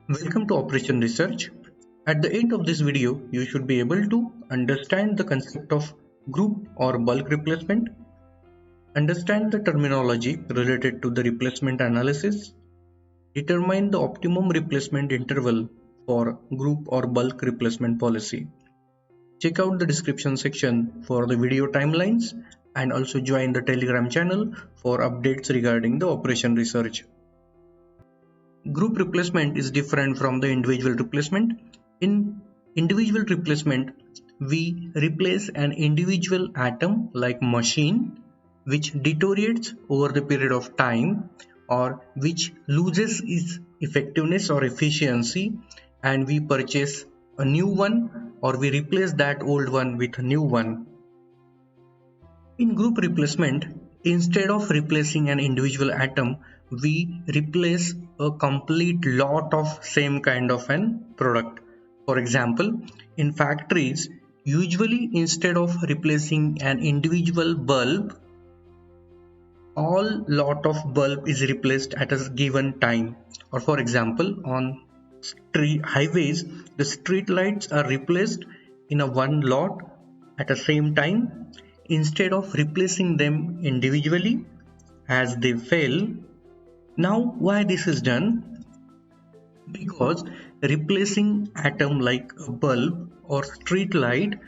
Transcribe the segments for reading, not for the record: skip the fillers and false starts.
Welcome to Operation Research. At the end of this video, you should be able to understand the concept of group or bulk replacement, understand the terminology related to the replacement analysis, determine the optimum replacement interval for group or bulk replacement policy. Check out the description section for the video timelines and also join the Telegram channel for updates regarding the Operation Research. Group replacement is different from the individual replacement. In individual replacement, we replace an individual atom like machine which deteriorates over the period of time or which loses its effectiveness or efficiency, and we purchase a new one or we replace that old one with a new one. In group replacement, instead of replacing an individual atom, we replace a complete lot of same kind of an product. For example, in factories, usually instead of replacing an individual bulb, all lot of bulb is replaced at a given time. Or for example, on street highways, the street lights are replaced in a one lot at the same time instead of replacing them individually as they fail. Now why this is done? Because replacing atom like a bulb or street light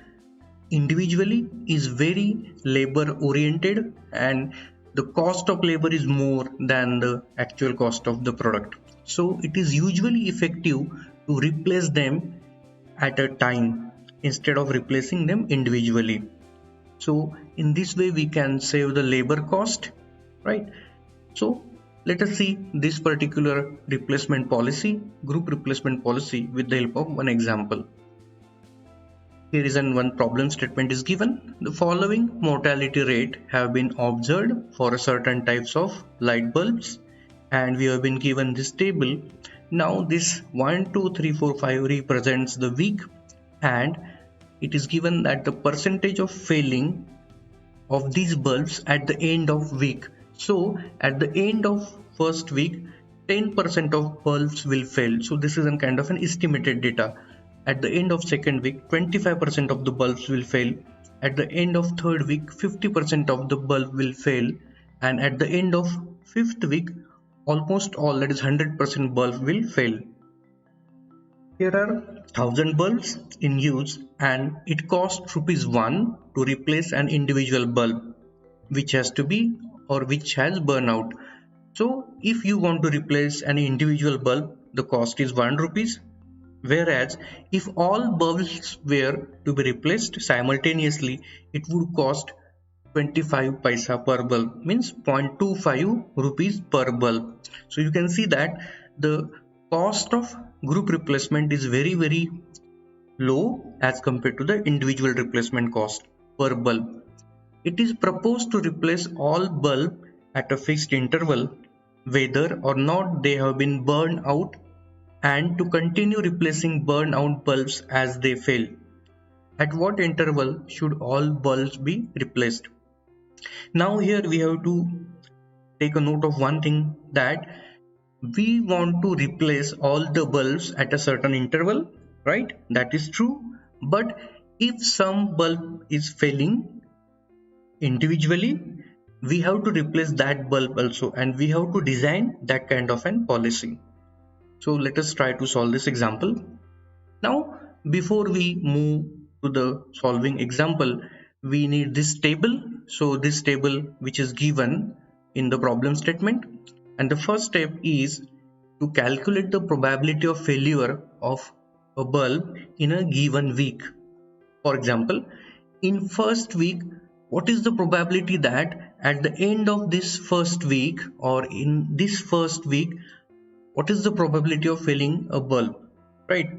individually is very labor oriented, and the cost of labor is more than the actual cost of the product. So it is usually effective to replace them at a time instead of replacing them individually. So in this way we can save the labor cost, right? So let us see this particular replacement policy, group replacement policy, with the help of one example. Here is one problem statement is given. The following mortality rate have been observed for certain types of light bulbs, and we have been given this table. Now this 1, 2, 3, 4, 5 represents the week, and it is given that the percentage of failing of these bulbs at the end of week. So at the end of first week, 10% of bulbs will fail. So this is a kind of an estimated data. At the end of second week, 25% of the bulbs will fail. At the end of third week, 50% of the bulb will fail. And at the end of fifth week, almost all, that is 100% bulb will fail. There are 1000 bulbs in use and it costs ₹1 to replace an individual bulb which has to be or which has burnout. So if you want to replace an individual bulb, the cost is ₹1. Whereas if all bulbs were to be replaced simultaneously, it would cost 25 paisa per bulb, means 0.25 rupees per bulb. So you can see that the cost of group replacement is very low as compared to the individual replacement cost per bulb. It is proposed to replace all bulb at a fixed interval whether or not they have been burned out, and to continue replacing burned out bulbs as they fail. At what interval should all bulbs be replaced? Now here we have to take a note of one thing, that we want to replace all the bulbs at a certain interval, right? That is true. But if some bulb is failing individually, we have to replace that bulb also, and we have to design that kind of an policy. So let us try to solve this example. Now, before we move to the solving example, we need this table. So this table which is given in the problem statement, and the first step is to calculate the probability of failure of a bulb in a given week. For example, in first week, what is the probability that at the end of this first week or in this first week, what is the probability of failing a bulb, right?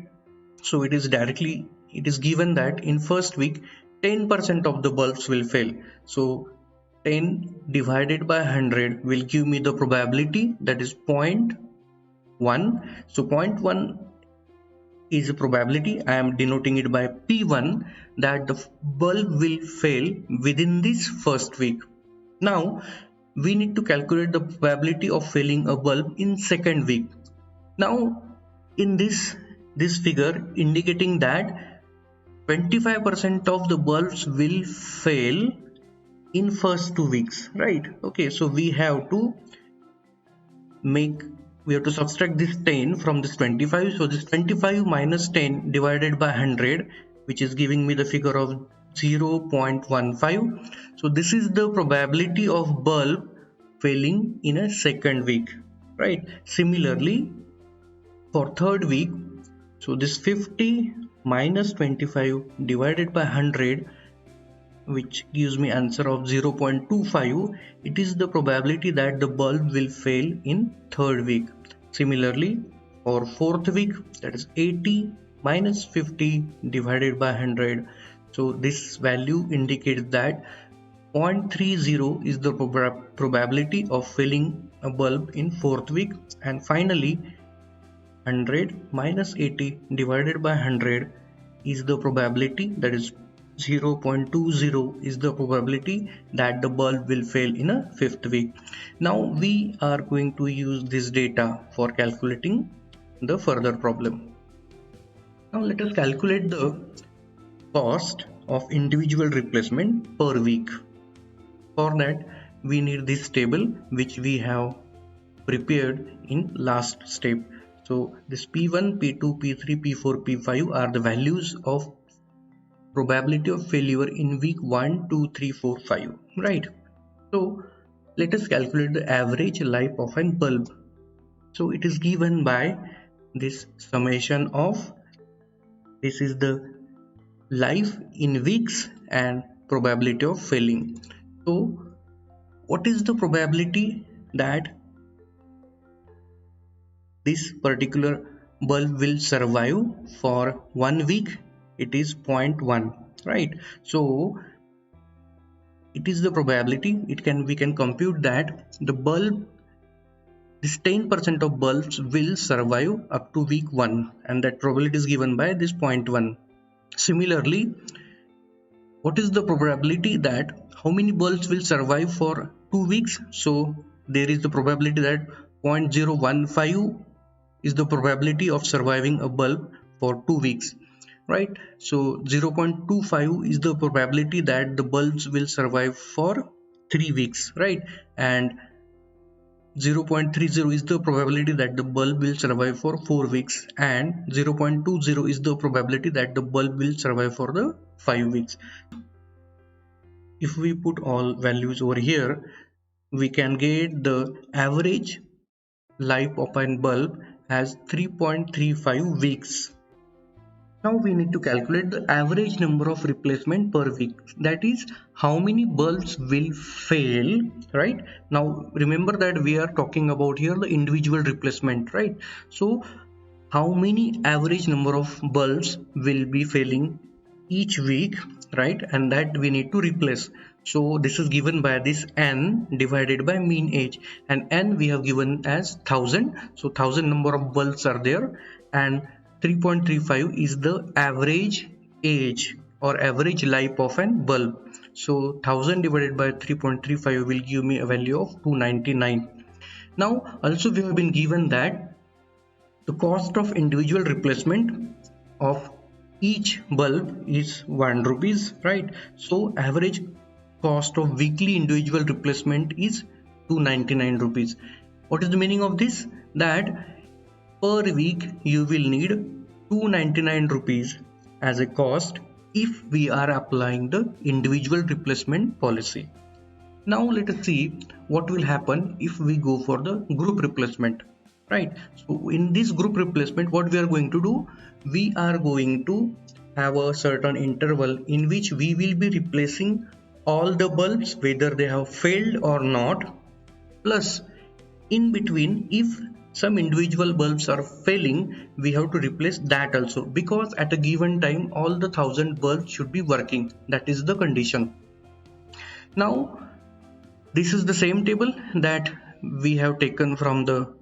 So it is given that in first week 10% of the bulbs will fail. So 10 divided by 100 will give me the probability, that is 0.1. So 0.1 is a probability, I am denoting it by P1, that the bulb will fail within this first week. Now we need to calculate the probability of failing a bulb in second week. Now in this figure indicating that 25% of the bulbs will fail in first 2 weeks, right? Okay, so we have to subtract this 10 from this 25. So this 25 minus 10 divided by 100, which is giving me the figure of 0.15. So this is the probability of bulb failing in a second week, right? Similarly, for third week, so this 50 minus 25 divided by 100, which gives me answer of 0.25, it is the probability that the bulb will fail in third week. Similarly, for fourth week, that is 80 minus 50 divided by 100. So this value indicates that 0.30 is the probability of failing a bulb in fourth week. And finally, 100 minus 80 divided by 100 is the probability, that is 0.20 is the probability that the bulb will fail in a fifth week. Now we are going to use this data for calculating the further problem. Now let us calculate the cost of individual replacement per week. For that, we need this table which we have prepared in last step. So this P1, P2, P3, P4, P5 are the values of probability of failure in week 1, 2, 3, 4, 5, right? So let us calculate the average life of a bulb. So it is given by this summation of, this is the life in weeks and probability of failing. So what is the probability that this particular bulb will survive for 1 week? It is 0.1, right? So it is the probability, we can compute that the bulb, this 10% of bulbs will survive up to week 1, and that probability is given by this 0.1. Similarly, what is the probability that how many bulbs will survive for 2 weeks? So there is the probability that 0.015 is the probability of surviving a bulb for 2 weeks, right? So 0.25 is the probability that the bulbs will survive for 3 weeks, right? And 0.30 is the probability that the bulb will survive for 4 weeks, and 0.20 is the probability that the bulb will survive for the 5 weeks. If we put all values over here, we can get the average life of a bulb as 3.35 weeks. Now we need to calculate the average number of replacement per week. That is how many bulbs will fail, right? Now remember that we are talking about here the individual replacement, right? So how many average number of bulbs will be failing each week, right? And that we need to replace. So this is given by this n divided by mean age, and n we have given as 1000. So 1000 number of bulbs are there, and 3.35 is the average age or average life of an bulb. So 1000 divided by 3.35 will give me a value of 299. Now also we have been given that the cost of individual replacement of each bulb is 1 rupees, right? So average cost of weekly individual replacement is 299 rupees. What is the meaning of this? That per week you will need 299 rupees as a cost if we are applying the individual replacement policy. Now let us see what will happen if we go for the group replacement, right? So in this group replacement, what we are going to do, we are going to have a certain interval in which we will be replacing all the bulbs whether they have failed or not, plus in between if some individual bulbs are failing, we have to replace that also, because at a given time all the 1000 bulbs should be working. That is the condition. Now this is the same table that we have taken from the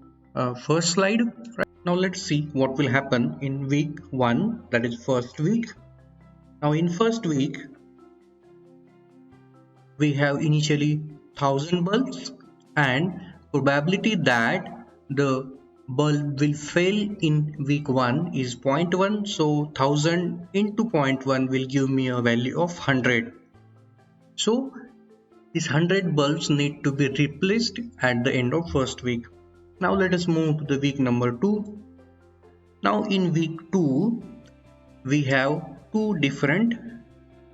first slide. Right? Now let's see what will happen in week 1, that is first week. Now in first week we have initially 1000 bulbs, and probability that the bulb will fail in week 1 is zero point 0.1, so 1000 into zero point 0.1 will give me a value of 100. So these 100 bulbs need to be replaced at the end of first week. Now let us move to the week number 2. Now in week 2 we have two different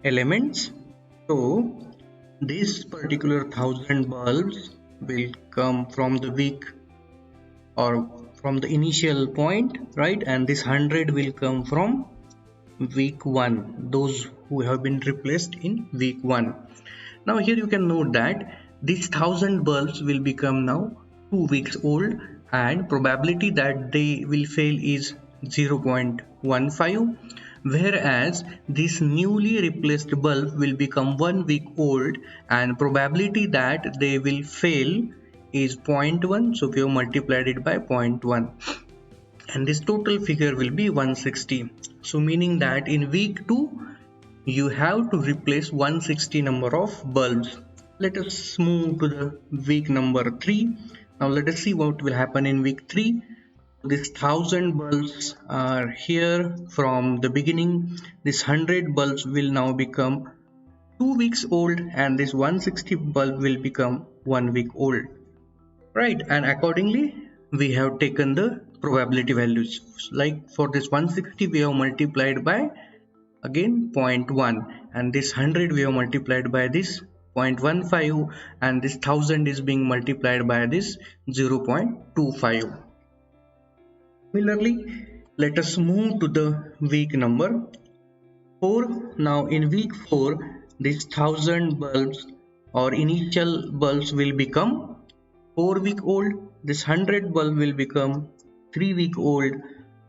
elements. So this particular 1000 bulbs will come from the week or from the initial point, right? And this 100 will come from week 1, those who have been replaced in week 1. Now here you can note that these 1000 bulbs will become now 2 weeks old, and probability that they will fail is 0.15, whereas this newly replaced bulb will become 1 week old and probability that they will fail is 0.1, so we have multiplied it by 0.1 and this total figure will be 160. So meaning that in week 2 you have to replace 160 number of bulbs. Let us move to the week number 3. Now let us see what will happen in week 3. This 1000 bulbs are here from the beginning. This 100 bulbs will now become 2 weeks old and this 160 bulb will become 1 week old, right? And accordingly we have taken the probability values. Like for this 160 we have multiplied by again 0.1 and this 100 we have multiplied by this 0.15 and this 1000 is being multiplied by this 0.25. Similarly, let us move to the week number 4. Now in week 4 this 1000 bulbs or initial bulbs will become 4 week old, this 100 bulb will become 3 week old,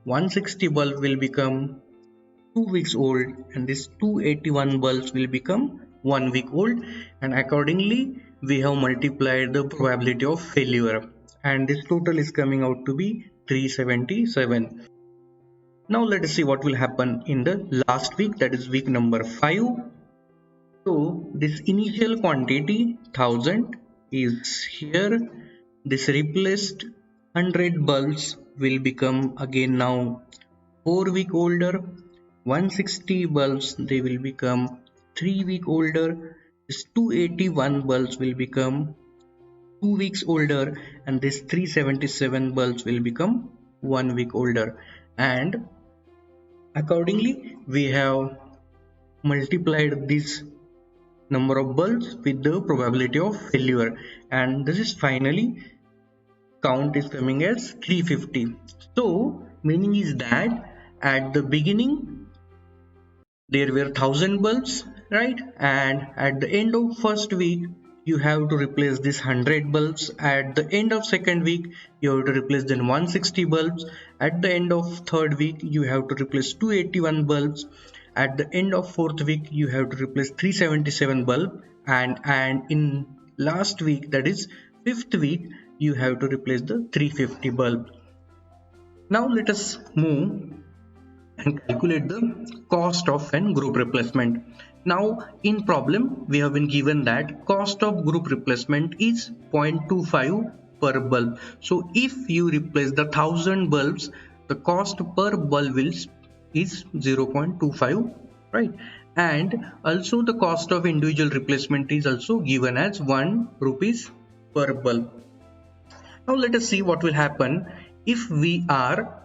160 bulb will become 2 weeks old and this 281 bulbs will become 1 week old, and accordingly we have multiplied the probability of failure and this total is coming out to be 377. Now let us see what will happen in the last week, that is week number 5. So this initial quantity 1000 is here, this replaced 100 bulbs will become again now 4 week older, 160 bulbs they will become 3 week older, this 281 bulbs will become 2 weeks older and this 377 bulbs will become 1 week older, and accordingly we have multiplied this number of bulbs with the probability of failure and this is finally count is coming as 350. So meaning is that at the beginning there were 1000 bulbs, right? And at the end of first week you have to replace this 100 bulbs, at the end of second week you have to replace then 160 bulbs, at the end of third week you have to replace 281 bulbs, at the end of fourth week you have to replace 377 bulb, and in last week, that is fifth week, you have to replace the 350 bulb. Now let us move and calculate the cost of an group replacement. Now in problem we have been given that cost of group replacement is 0.25 per bulb. So if you replace the 1000 bulbs, the cost per bulb is 0.25, right? And also the cost of individual replacement is also given as 1 rupees per bulb. Now let us see what will happen if we are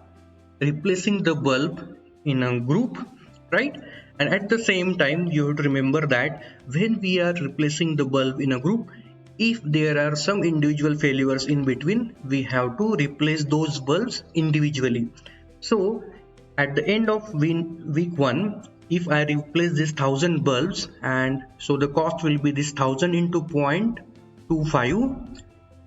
replacing the bulb in a group, right? And at the same time you have to remember that when we are replacing the bulb in a group, if there are some individual failures in between, we have to replace those bulbs individually. So at the end of week 1, if I replace this 1000 bulbs, and so the cost will be this 1000 into 0.25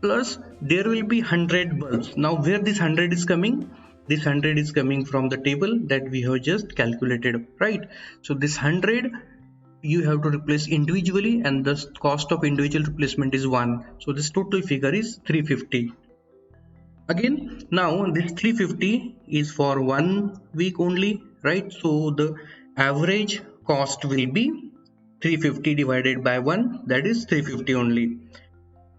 plus there will be 100 bulbs. Now where this 100 is coming? This 100 is coming from the table that we have just calculated, right? So this 100 you have to replace individually and the cost of individual replacement is 1. So this total figure is 350. Again, now this 350 is for 1 week only, right? So the average cost will be 350 divided by 1, that is 350 only.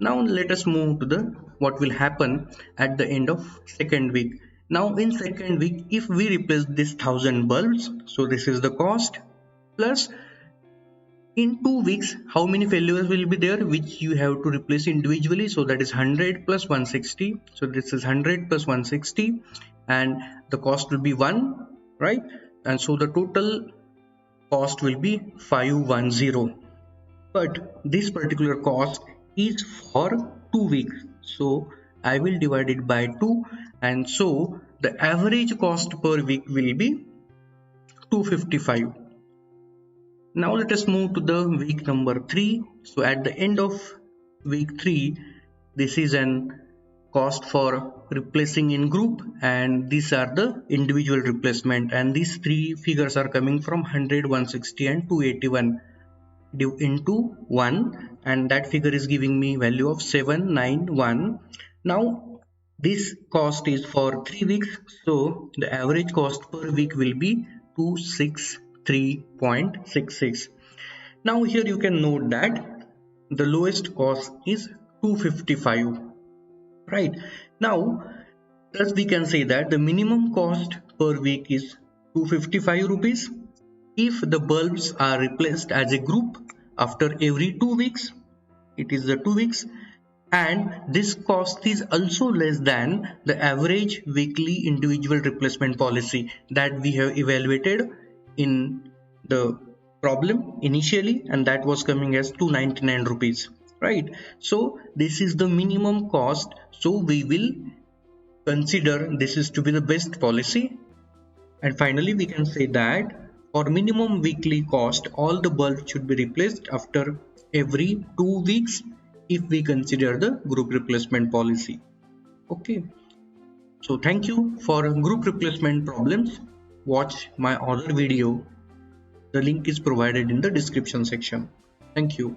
Now let us move to the what will happen at the end of second week. Now in second week, if we replace this 1000 bulbs, so this is the cost, plus in 2 weeks how many failures will be there which you have to replace individually, so that is 100 plus 160, so this is 100 plus 160 and the cost will be 1, right? And so the total cost will be 510, but this particular cost is for 2 weeks, so I will divide it by 2, and so the average cost per week will be 255. Now let us move to the week number 3. So at the end of week 3, this is an cost for replacing in group, and these are the individual replacement, and these three figures are coming from 100, 160 and 281 into 1, and that figure is giving me value of 791. Now this cost is for 3 weeks, so the average cost per week will be 263.66. Now here you can note that the lowest cost is 255, right? Now thus we can say that the minimum cost per week is 255 rupees if the bulbs are replaced as a group after every 2 weeks. It is the 2 weeks, and this cost is also less than the average weekly individual replacement policy that we have evaluated in the problem initially, and that was coming as 299 rupees, right? So this is the minimum cost, so we will consider this is to be the best policy. And finally we can say that for minimum weekly cost, all the bulbs should be replaced after every 2 weeks if we consider the group replacement policy. Okay, so thank you for group replacement problems. Watch my other video. The link is provided in the description section. Thank you.